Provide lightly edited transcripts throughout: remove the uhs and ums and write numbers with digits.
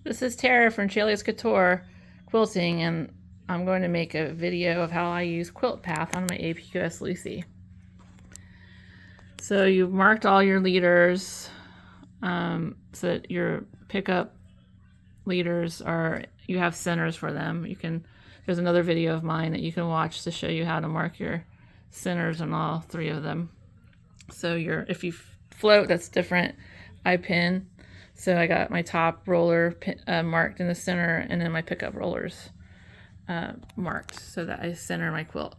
This is Tara from Chalia's Couture Quilting, and I'm going to make a video of how I use Quilt Path on my APQS Lucy. So you've marked all your leaders so that your pickup leaders you have centers for them. There's another video of mine that you can watch to show you how to mark your centers on all three of them. So if you float, that's different. I pin. So I got my top roller marked in the center, and then my pickup rollers marked so that I center my quilt.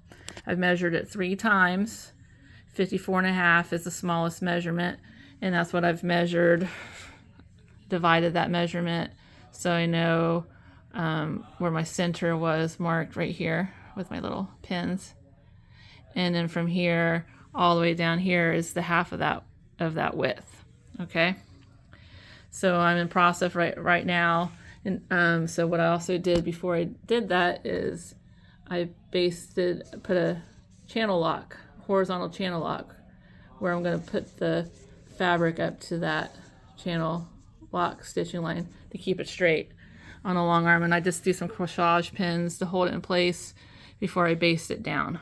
I've measured it 3 times. 54.5 is the smallest measurement, and that's what I've measured, divided that measurement, so I know where my center was marked right here with my little pins. And then from here all the way down here is the half of that width. Okay, so I'm in process right now. And so what I also did before I did that is I put a channel lock, horizontal channel lock, where I'm going to put the fabric up to that channel lock stitching line to keep it straight on a long arm. And I just do some corsage pins to hold it in place before I baste it down.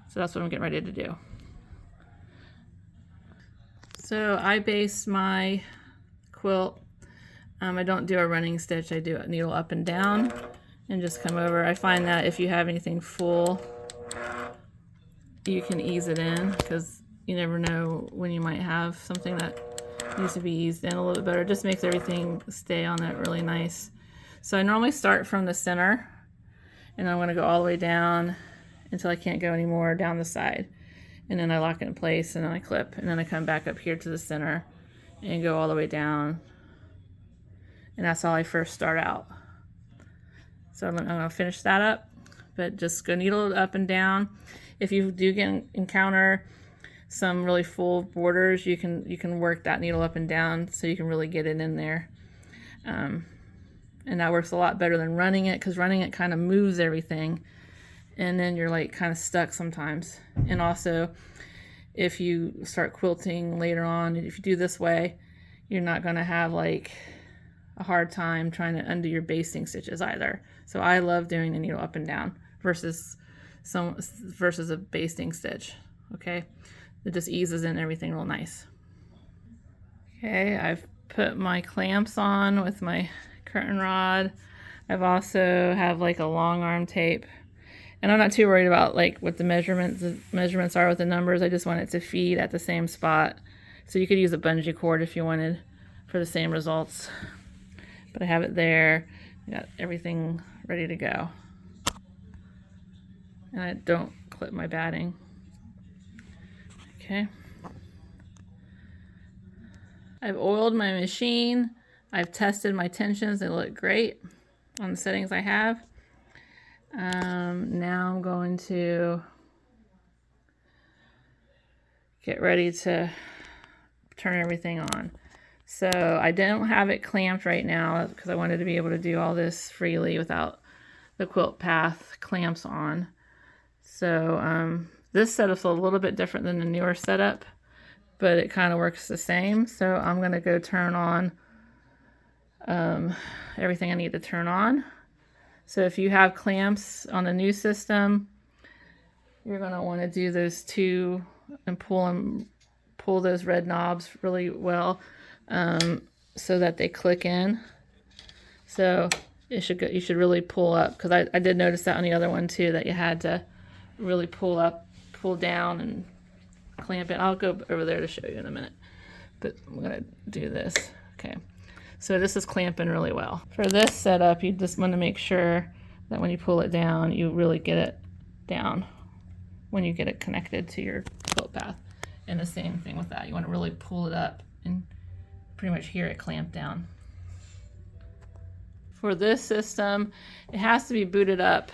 So that's what I'm getting ready to do. So I baste my quilt. I don't do a running stitch. I do a needle up and down and just come over. I find that if you have anything full, you can ease it in, because you never know when you might have something that needs to be eased in a little bit better. It just makes everything stay on it really nice. So I normally start from the center, and I'm going to go all the way down until I can't go anymore down the side. And then I lock it in place, and then I clip, and then I come back up here to the center and go all the way down. And that's how I first start out. So I'm going to finish that up, but just go needle up and down. If you do encounter some really full borders, you can work that needle up and down so you can really get it in there. And that works a lot better than running it, because running it kind of moves everything, and then you're like kind of stuck sometimes. And also, if you start quilting later on, if you do this way, you're not going to have like a hard time trying to undo your basting stitches either. So I love doing the needle up and down versus a basting stitch. Okay, it just eases in everything real nice. Okay, I've put my clamps on with my curtain rod. I've also have like a long arm tape, and I'm not too worried about like what the measurements are with the numbers. I just want it to feed at the same spot. So you could use a bungee cord if you wanted for the same results. But I have it there. I got everything ready to go. And I don't clip my batting. Okay. I've oiled my machine. I've tested my tensions. They look great on the settings I have. Now I'm going to get ready to turn everything on. So I don't have it clamped right now because I wanted to be able to do all this freely without the Quilt Path clamps on. So this setup's a little bit different than the newer setup, but it kind of works the same. So I'm going to go turn on everything I need to turn on. So if you have clamps on the new system, you're going to want to do those two and pull those red knobs really well, so that they click in. So you should really pull up, because I did notice that on the other one too, that you had to really pull up, pull down, and clamp it. I'll go over there to show you in a minute, but I'm gonna do this. Okay, so this is clamping really well. For this setup, you just want to make sure that when you pull it down, you really get it down when you get it connected to your Quilt Path. And the same thing with that, you want to really pull it up and pretty much hear it clamp down. For this system, it has to be booted up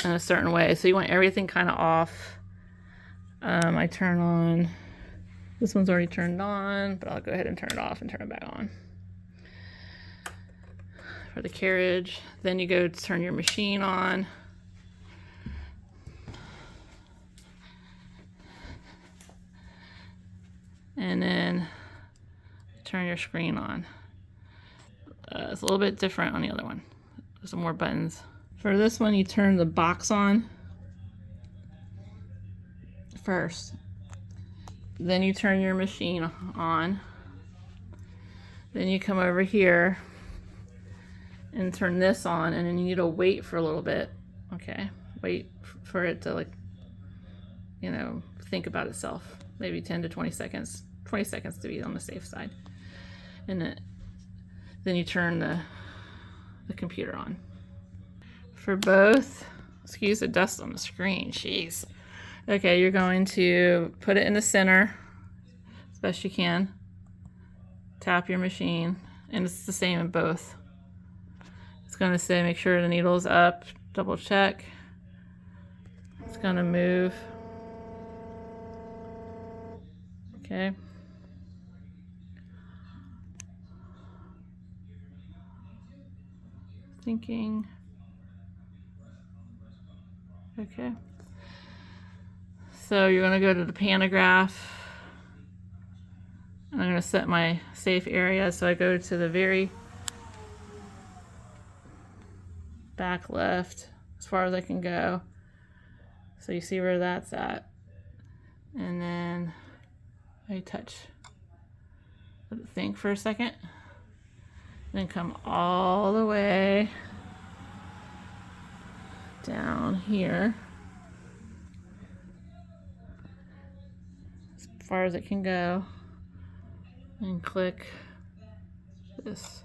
in a certain way, so you want everything kind of off. I turn on, this one's already turned on, but I'll go ahead and turn it off and turn it back on. For the carriage, then you go to turn your machine on. And then turn your screen on. It's a little bit different on the other one. There's some more buttons. For this one, you turn the box on first. Then you turn your machine on. Then you come over here and turn this on, and then you need to wait for a little bit. Okay, wait for it to, like, you know, think about itself. Maybe 10 to 20 seconds. 20 seconds to be on the safe side. And then you turn the computer on. For both, excuse the dust on the screen, jeez. Okay, you're going to put it in the center as best you can. Tap your machine, and it's the same in both. It's going to say make sure the needle's up, double check. It's going to move. Okay. Thinking. Okay. So you're going to go to the pantograph. I'm going to set my safe area, so I go to the very back left as far as I can go. So you see where that's at. And then I touch. Let it think for a second. Then come all the way down here as far as it can go. And click this.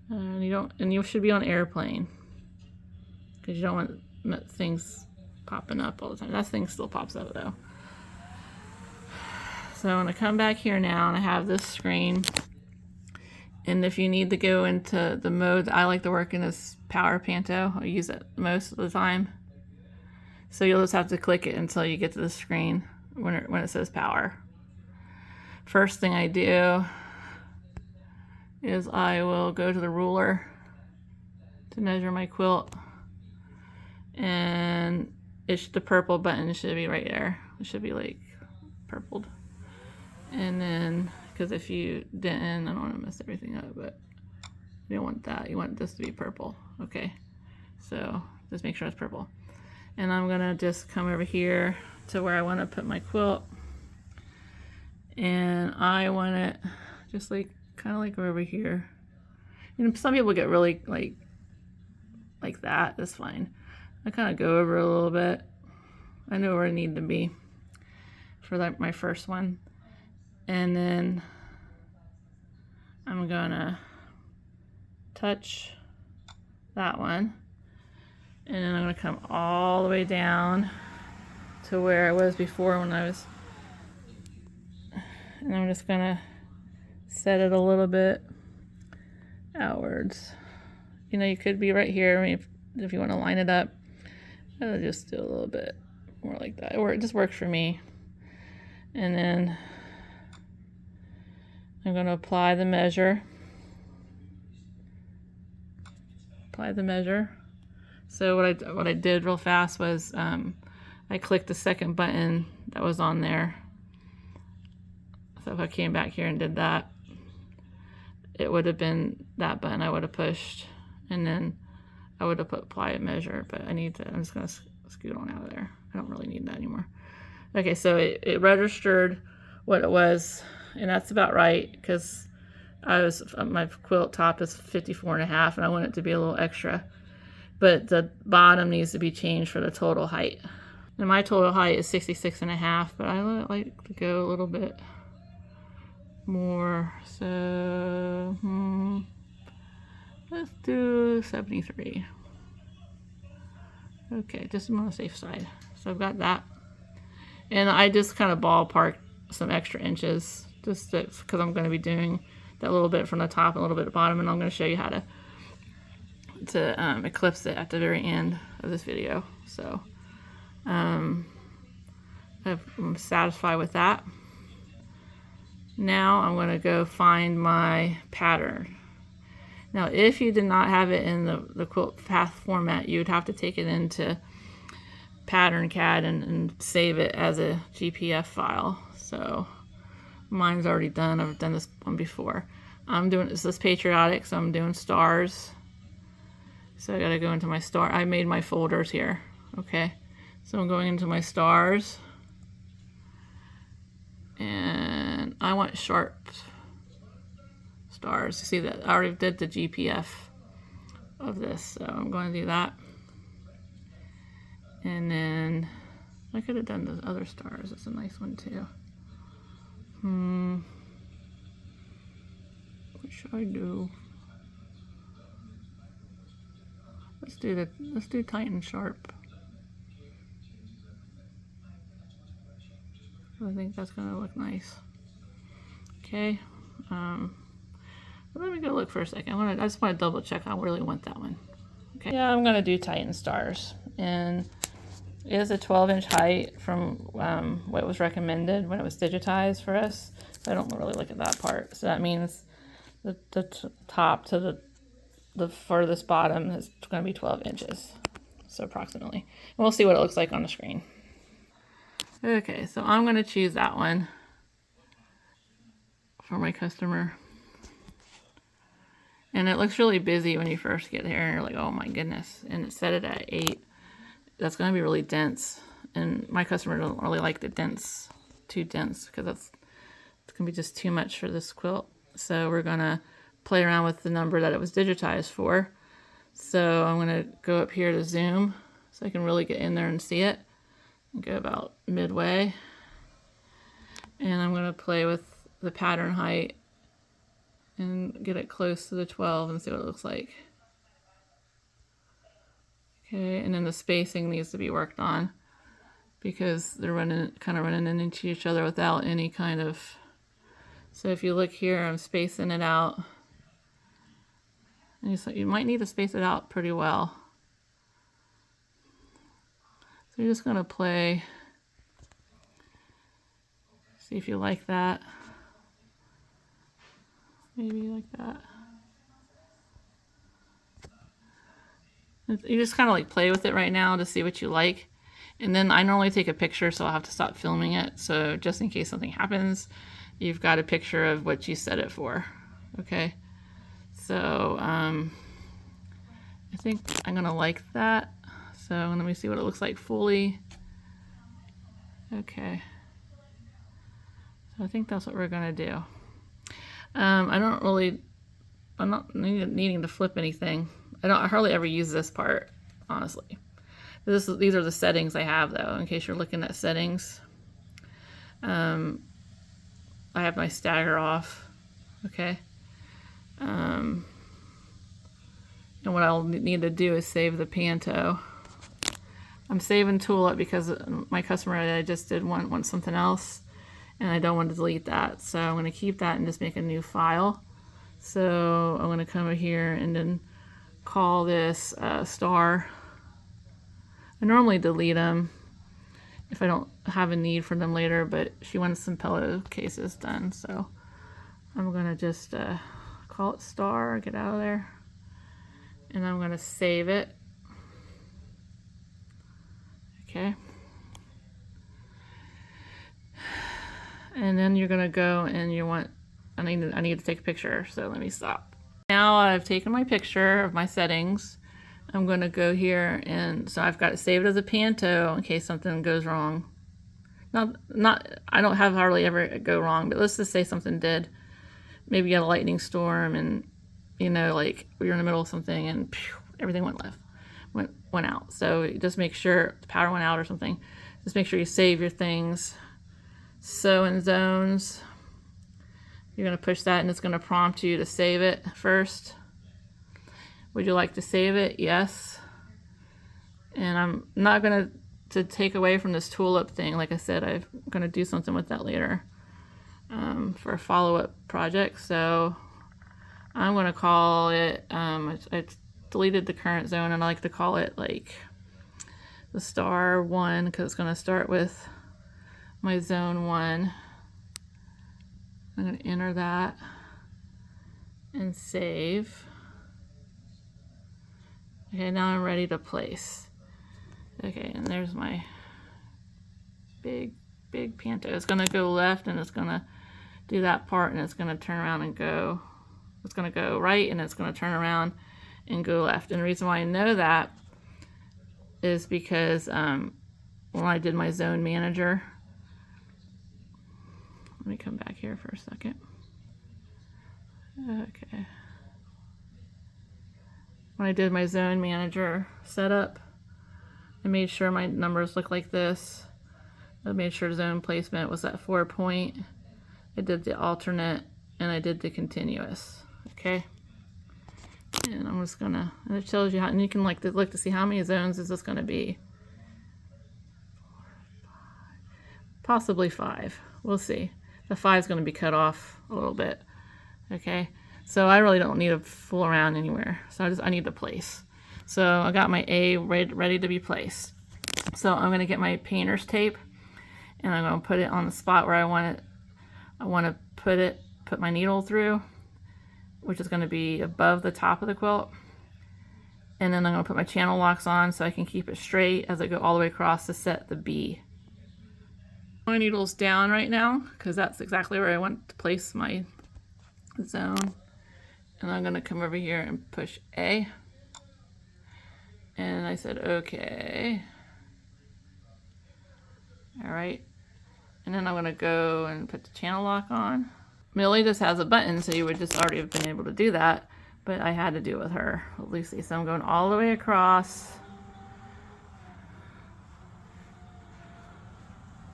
And you should be on airplane because you don't want things popping up all the time. That thing still pops up though. So I'm going to come back here now, and I have this screen. And if you need to go into the mode I like to work in is Power Panto. I use it most of the time. So you'll just have to click it until you get to the screen when it says power. First thing I do is I will go to the ruler to measure my quilt, and the purple button should be right there. It should be like purpled. And then, because if you didn't, I don't want to mess everything up, but you don't want that. You want this to be purple. Okay, so just make sure it's purple. And I'm gonna just come over here to where I want to put my quilt. And I want it just like kind of like over here. You know, some people get really like that. That's fine. I kind of go over a little bit. I know where I need to be for like my first one. And then I'm gonna touch that one. And then I'm gonna come all the way down to where I was before when I was. And I'm just gonna set it a little bit outwards. You know, you could be right here. I mean, if you want to line it up, I'll just do a little bit more like that. Or it just works for me. And then I'm going to apply the measure. Apply the measure. So what I did real fast was I clicked the second button that was on there. So if I came back here and did that, it would have been that button I would have pushed, and then I would have put apply a measure, but I'm just going to scoot on out of there. I don't really need that anymore. Okay, so it registered what it was, and that's about right, because my quilt top is 54.5, and I want it to be a little extra, but the bottom needs to be changed for the total height. And my total height is 66.5, but I like to go a little bit more, so let's do 73. Okay, just on the safe side. So I've got that, and I just kind of ballpark some extra inches just because I'm going to be doing that little bit from the top and a little bit at the bottom, and I'm going to show you how to eclipse it at the very end of this video. So I'm satisfied with that. Now I'm going to go find my pattern. Now, if you did not have it in the Quilt Path format, you would have to take it into Pattern CAD and save it as a GPF file. So Mine's already done. I've done this one before. I'm doing this patriotic, so I'm doing stars. So I gotta go into my star. I made my folders here. Okay, so I'm going into my stars, and I want sharp stars. You see that I already did the GPF of this, so I'm going to do that. And then I could have done the other stars. That's a nice one too. What should I do? Let's do Titan Sharp. I think that's gonna look nice. Okay. Let me go look for a second. I just want to double check. I really want that one. Okay. Yeah, I'm gonna do Titan stars, and it is a 12-inch height from what was recommended when it was digitized for us. So I don't really look at that part. So that means the top to the furthest bottom is going to be 12 inches, so approximately. And we'll see what it looks like on the screen. Okay, so I'm going to choose that one for my customer. And it looks really busy when you first get here, and you're like, oh my goodness. And it set it at 8. That's going to be really dense. And my customer doesn't really like the dense, too dense, because it's going to be just too much for this quilt. So we're going to play around with the number that it was digitized for. So I'm going to go up here to zoom so I can really get in there and see it. And go about midway. And I'm going to play with the pattern height and get it close to the 12 and see what it looks like. Okay, and then the spacing needs to be worked on because they're kind of running into each other without any kind of. So if you look here, I'm spacing it out. And you might need to space it out pretty well. So you're just going to play. See if you like that. Maybe like that. You just kind of like play with it right now to see what you like. And then I normally take a picture, so I'll have to stop filming it. So just in case something happens, you've got a picture of what you set it for. Okay. So I think I'm going to like that. So let me see what it looks like fully. Okay. So I think that's what we're going to do. I'm not needing to flip anything. I hardly ever use this part, honestly. These are the settings I have, though, in case you're looking at settings. I have my stagger off, okay? And what I'll need to do is save the Panto. I'm saving Tulip because my customer that I just did wants something else, and I don't want to delete that. So I'm going to keep that and just make a new file. So I'm going to come over here and then call this star. I normally delete them if I don't have a need for them later, but she wants some pillowcases done, so I'm going to just call it star, get out of there, and I'm going to save it. Okay. And then you're going to go and you want, I need to take a picture, so let me stop. Now I've taken my picture of my settings. I'm going to go here, and so I've got it saved as a Panto in case something goes wrong. I don't have hardly ever go wrong, but let's just say something did. Maybe you had a lightning storm, and you know, like you're in the middle of something, and phew, everything went out. So just make sure the power went out or something. Just make sure you save your things. So in zones, you're going to push that, and it's going to prompt you to save it first. Would you like to save it? Yes. And I'm not going to take away from this tulip thing. Like I said, I'm going to do something with that later for a follow-up project. So I'm going to call it, I deleted the current zone, and I like to call it like the star 1 because it's going to start with my zone 1. I'm going to enter that and save. Okay, now I'm ready to place. Okay, and there's my big Panto. It's going to go left, and it's going to do that part, and it's going to turn around and go, it's going to go right, and it's going to turn around and go left. And the reason why I know that is because when I did my zone manager, let me come back here for a second. Okay. When I did my zone manager setup, I made sure my numbers look like this. I made sure zone placement was at 4 point. I did the alternate, and I did the continuous. Okay. And I'm just gonna, and it tells you how, and you can like to look to see how many zones is this gonna be. Possibly 5. We'll see. The 5 is gonna be cut off a little bit. Okay. So I really don't need to fool around anywhere. So I need to place. So I got my A ready to be placed. So I'm gonna get my painter's tape, and I'm gonna put it on the spot where I want it. I want to put my needle through, which is going to be above the top of the quilt. And then I'm going to put my channel locks on so I can keep it straight as I go all the way across to set the B. My needle's down right now because that's exactly where I want to place my zone. And I'm going to come over here and push A. And I said, okay. All right. And then I'm going to go and put the channel lock on. Millie just has a button, so you would just already have been able to do that, but I had to do it with her, Lucy. So I'm going all the way across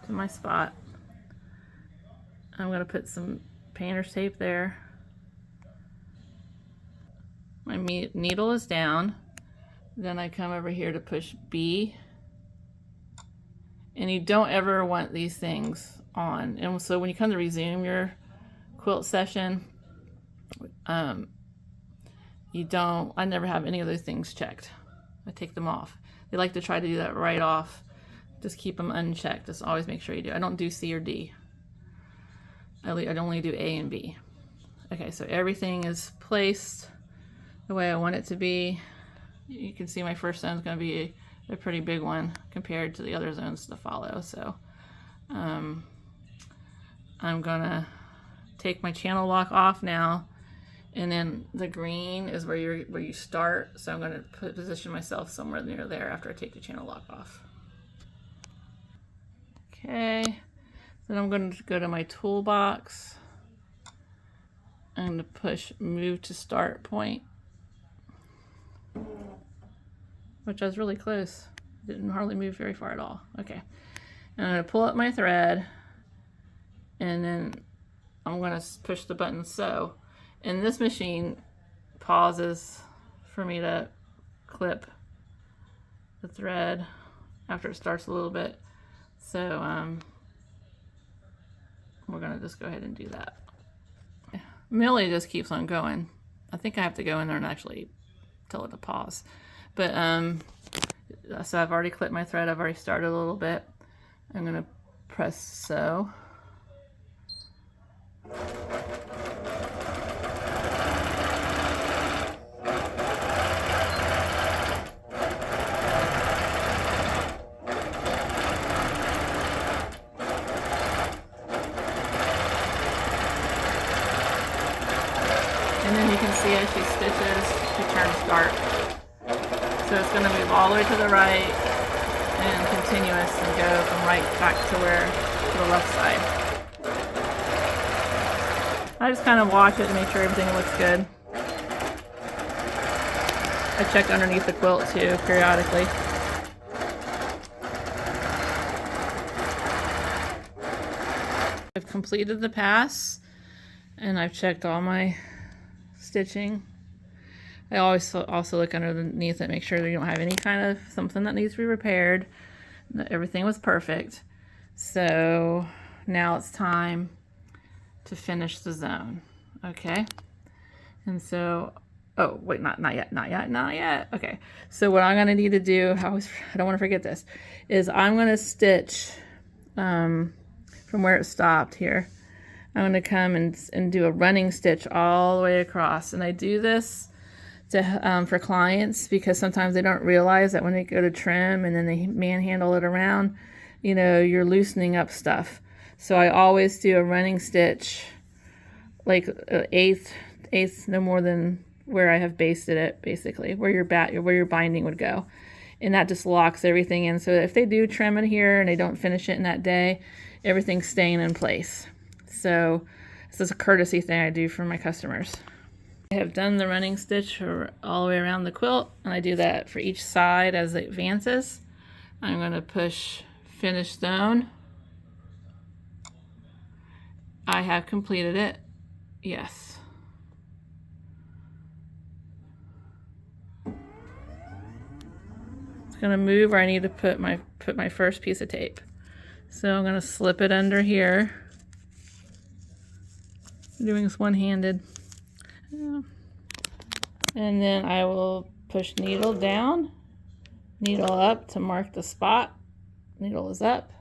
to my spot. I'm going to put some painter's tape there. My needle is down. Then I come over here to push B. And you don't ever want these things on. And so when you come to resume your quilt session, I never have any of those things checked. I take them off. They like to try to do that right off. Just keep them unchecked. Just always make sure you do. I don't do C or D. I only do A and B. Okay, so everything is placed the way I want it to be. You can see my first zone is going to be a pretty big one compared to the other zones to follow. So I'm gonna take my channel lock off now, and then the green is where you start. So I'm gonna position myself somewhere near there after I take the channel lock off. Okay, then I'm going to go to my toolbox. I'm going to push move to start point, which I was really close. Didn't hardly move very far at all. Okay. And I'm going to pull up my thread, and then I'm going to push the button sew. And this machine pauses for me to clip the thread after it starts a little bit. So we're going to just go ahead and do that. Millie just keeps on going. I think I have to go in there and actually tell it to pause. But so I've already clipped my thread. I've already started a little bit. I'm going to press sew. And then you can see as she stitches, she turns dark. So it's going to move all the way to the right and continuous and go from right back to the left side. I just kind of watch it and make sure everything looks good. I check underneath the quilt too, periodically. I've completed the pass, and I've checked all my stitching. I always also look underneath it, make sure that you don't have any kind of something that needs to be repaired. That everything was perfect. So now it's time to finish the zone. Okay. And so, oh wait, not yet. Okay. So what I'm gonna need to do, I don't want to forget this, is I'm gonna stitch from where it stopped here. I'm going to come and do a running stitch all the way across. And I do this to, for clients because sometimes they don't realize that when they go to trim and then they manhandle it around, you know, you're loosening up stuff. So I always do a running stitch like eighth no more than where I have basted it, basically where your binding would go, and that just locks everything in. So if they do trim it here and they don't finish it in that day, everything's staying in place. So this is a courtesy thing I do for my customers. I have done the running stitch all the way around the quilt, and I do that for each side as it advances. I'm going to push finish zone. I have completed it. Yes. It's going to move where I need to put my first piece of tape. So I'm going to slip it under here. I'm doing this one-handed. And then I will push needle down, needle up to mark the spot. Needle is up.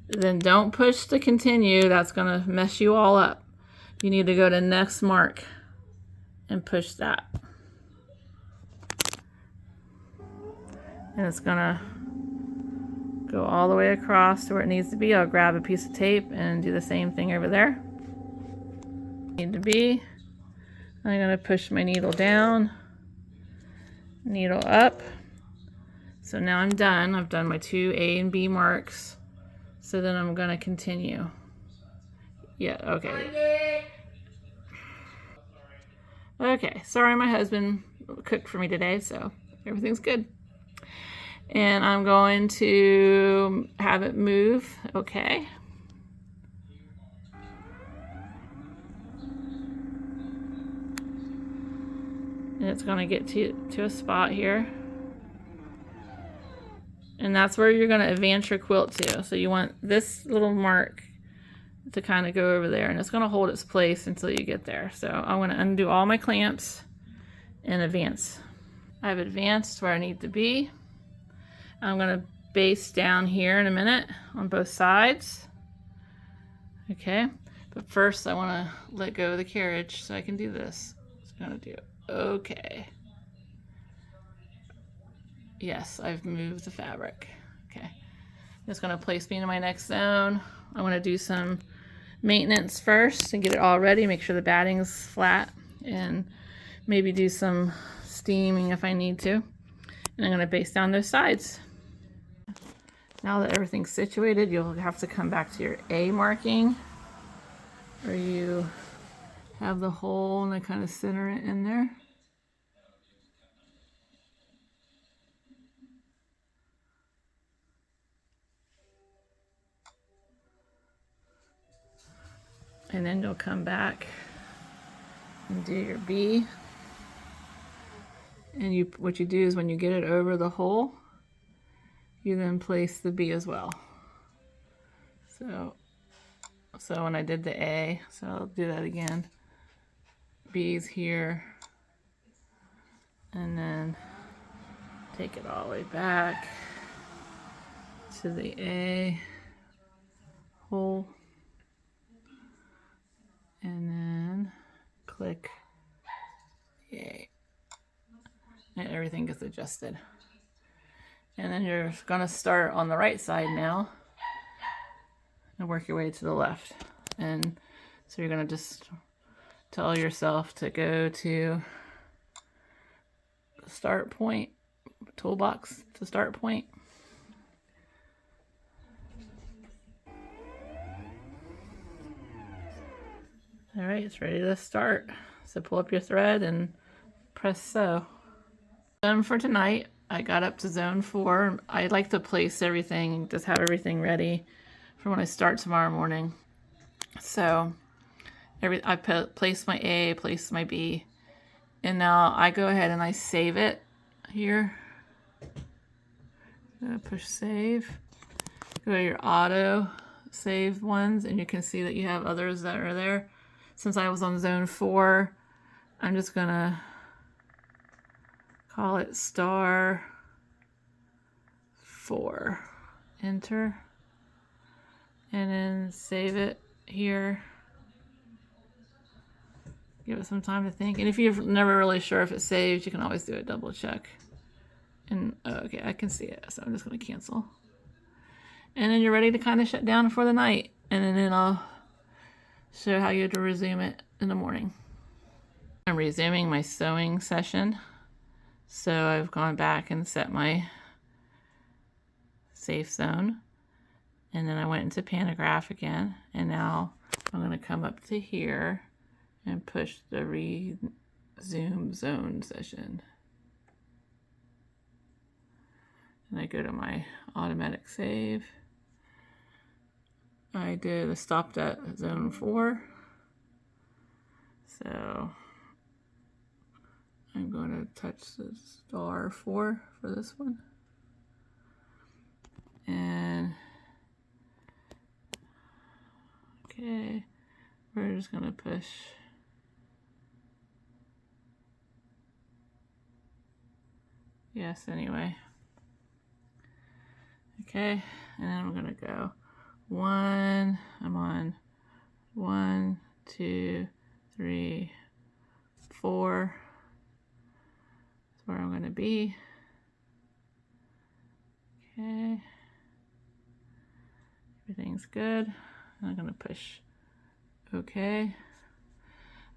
Then don't push to continue. That's going to mess you all up. You need to go to next mark and push that. And it's going to go all the way across to where it needs to be. I'll grab a piece of tape and do the same thing over there. Need to be. I'm going to push my needle down, needle up. So now I'm done. I've done my 2 A and B marks. So then I'm going to continue. Yeah, okay. Okay, sorry my husband cooked for me today, so everything's good. And I'm going to have it move, okay. And it's going to get to a spot here. And that's where you're going to advance your quilt to. So you want this little mark to kind of go over there, and it's going to hold its place until you get there. So I'm going to undo all my clamps and advance. I've advanced where I need to be. I'm going to base down here in a minute on both sides. Okay, but first I want to let go of the carriage so I can do this. So I'm going to do okay. Yes, I've moved the fabric. Okay, it's going to place me into my next zone. I want to do some maintenance first and get it all ready. Make sure the batting's flat and maybe do some steaming if I need to. And I'm going to base down those sides. Now that everything's situated, you'll have to come back to your A marking where you have the hole and I kind of center it in there. And then you'll come back and do your B. And what you do is when you get it over the hole, you then place the B as well. So when I did the A, so I'll do that again. B's here, and then take it all the way back to the A hole, and then click A, and everything gets adjusted. And then you're gonna start on the right side now and work your way to the left. And so you're gonna just tell yourself to go to the start point, toolbox to start point. All right, it's ready to start. So pull up your thread and press sew. Done for tonight. I got up to zone 4. I like to place everything, just have everything ready for when I start tomorrow morning. So I place my A, place my B, and now I go ahead and I save it here. Push save. Go to your auto save ones, and you can see that you have others that are there. Since I was on zone 4, I'm just gonna call it star 4. Enter. And then save it here. Give it some time to think. And if you're never really sure if it saves, you can always do a double check. And okay, I can see it, so I'm just going to cancel. And then you're ready to kind of shut down for the night. And then I'll show how you have to resume it in the morning. I'm resuming my sewing session. So I've gone back and set my safe zone. And then I went into pantograph again. And now I'm going to come up to here and push the resume zone session. And I go to my automatic save. I stopped at zone 4. So I'm going to touch the star 4 for this one. And okay, we're just going to push yes anyway. Okay, and then I'm going to go 1, I'm on 1, 2, 3, 4. That's where I'm going to be. Okay, everything's good. I'm going to push OK.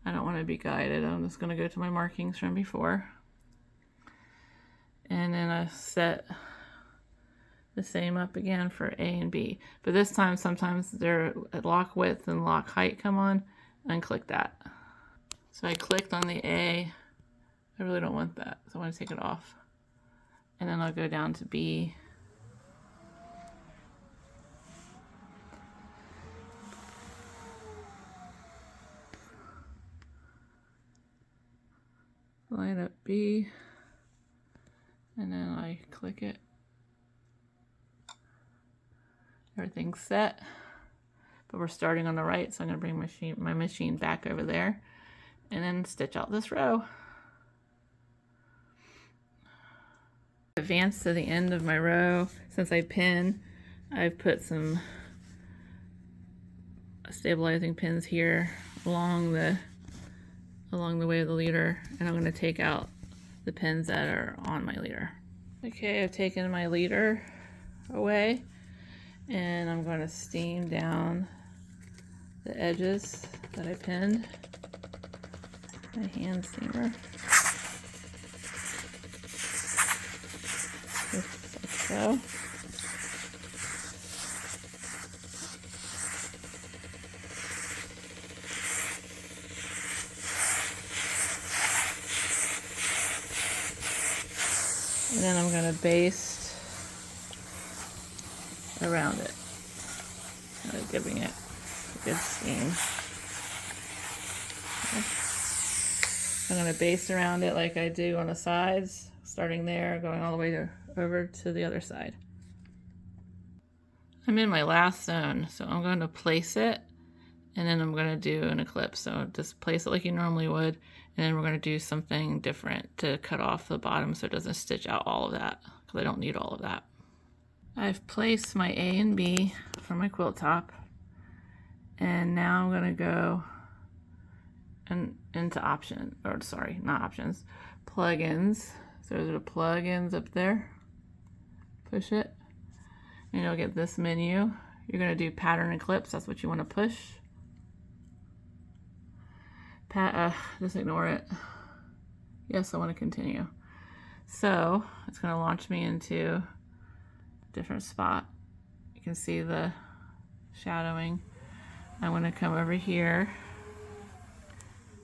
I don't want to be guided. I'm just going to go to my markings from before. And then I set the same up again for A and B. But this time, sometimes they're at lock width and lock height come on. Unclick that. So I clicked on the A. I really don't want that, so I want to take it off. And then I'll go down to B. Line up B. And then I click it. Everything's set. But we're starting on the right, so I'm going to bring my machine back over there. And then stitch out this row. Advance to the end of my row. Since I pin, I've put some stabilizing pins here along the way of the leader, and I'm going to take out the pins that are on my leader. Okay, I've taken my leader away, and I'm going to steam down the edges that I pinned. My hand steamer. Just like so. And then I'm going to baste around it, giving it a good steam. Okay. I'm going to baste around it like I do on the sides, starting there, going all the way over to the other side. I'm in my last zone, so I'm going to place it, and then I'm going to do an eclipse. So just place it like you normally would, and then we're going to do something different to cut off the bottom so it doesn't stitch out all of that, because I don't need all of that. I've placed my A and B for my quilt top, and now I'm going to go into plugins. So there's the plugins up there. Push it, and you'll get this menu. You're going to do pattern eclipse. That's what you want to push. Just ignore it. Yes, I want to continue. So it's going to launch me into a different spot. You can see the shadowing. I'm going to come over here,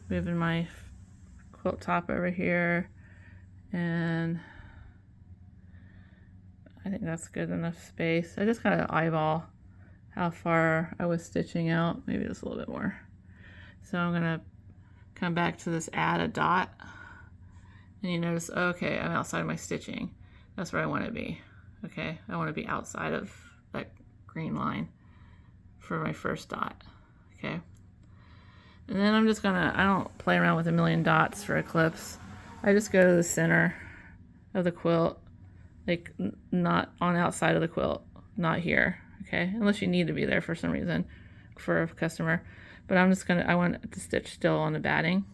moving my quilt top over here, and I think that's good enough space. I just kind of eyeball how far I was stitching out, maybe just a little bit more. So I'm going to come back to this add a dot, and you notice, okay, I'm outside of my stitching. That's where I want to be. Okay, I want to be outside of that green line for my first dot. Okay, and then I'm just gonna, I don't play around with a million dots for Eclipse. I just go to the center of the quilt, like not on outside of the quilt, not here. Okay, unless you need to be there for some reason for a customer. But I'm just gonna, I want to stitch still on the batting.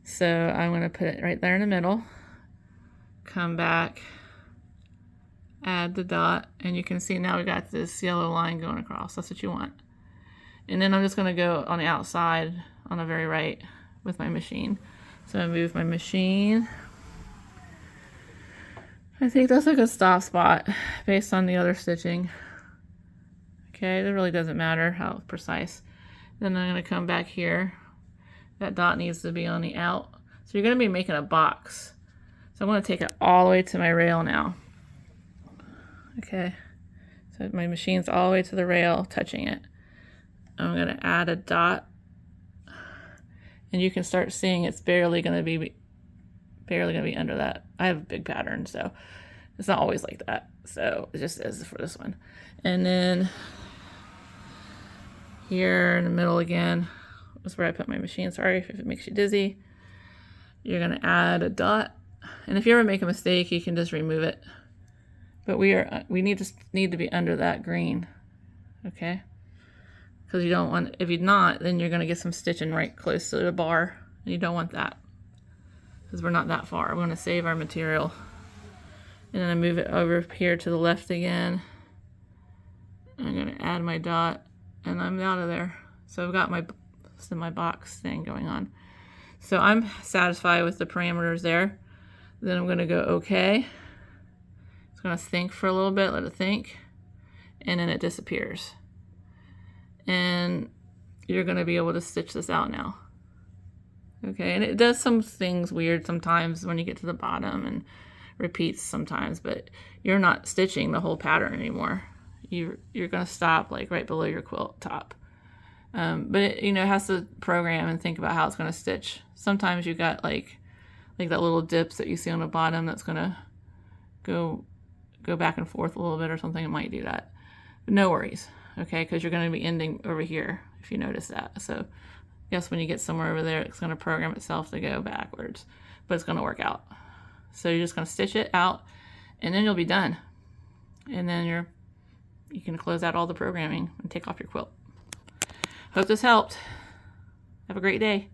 So I'm gonna put it right there in the middle, come back, add the dot, and you can see now we got this yellow line going across. That's what you want. And then I'm just going to go on the outside on the very right with my machine. So I move my machine. I think that's a good stop spot based on the other stitching. Okay, it really doesn't matter how precise. Then I'm going to come back here. That dot needs to be on the out. So you're going to be making a box. So I'm going to take it all the way to my rail now. Okay, so my machine's all the way to the rail, touching it. I'm going to add a dot. And you can start seeing it's barely going to be under that. I have a big pattern, so it's not always like that. So it just is for this one. And then here in the middle again, that's where I put my machine. Sorry if it makes you dizzy. You're going to add a dot. And if you ever make a mistake, you can just remove it. But we need to be under that green. Okay? Because you don't want, if you're not, then you're going to get some stitching right close to the bar. And you don't want that. Because we're not that far. We're going to save our material. And then I move it over here to the left again. I'm going to add my dot. And I'm out of there. So I've got my box thing going on. So I'm satisfied with the parameters there. Then I'm going to go OK. It's going to think for a little bit, let it think. And then it disappears. And you're going to be able to stitch this out now. Okay, and it does some things weird sometimes when you get to the bottom and repeats sometimes, but you're not stitching the whole pattern anymore. You're going to stop like right below your quilt top. But it, it has to program and think about how it's going to stitch. Sometimes you got like that little dips that you see on the bottom that's going to go back and forth a little bit or something. It might do that. But no worries, okay, because you're going to be ending over here if you notice that. So I guess when you get somewhere over there, it's going to program itself to go backwards, but it's going to work out. So you're just going to stitch it out, and then you'll be done. And then you can close out all the programming and take off your quilt. Hope this helped. Have a great day.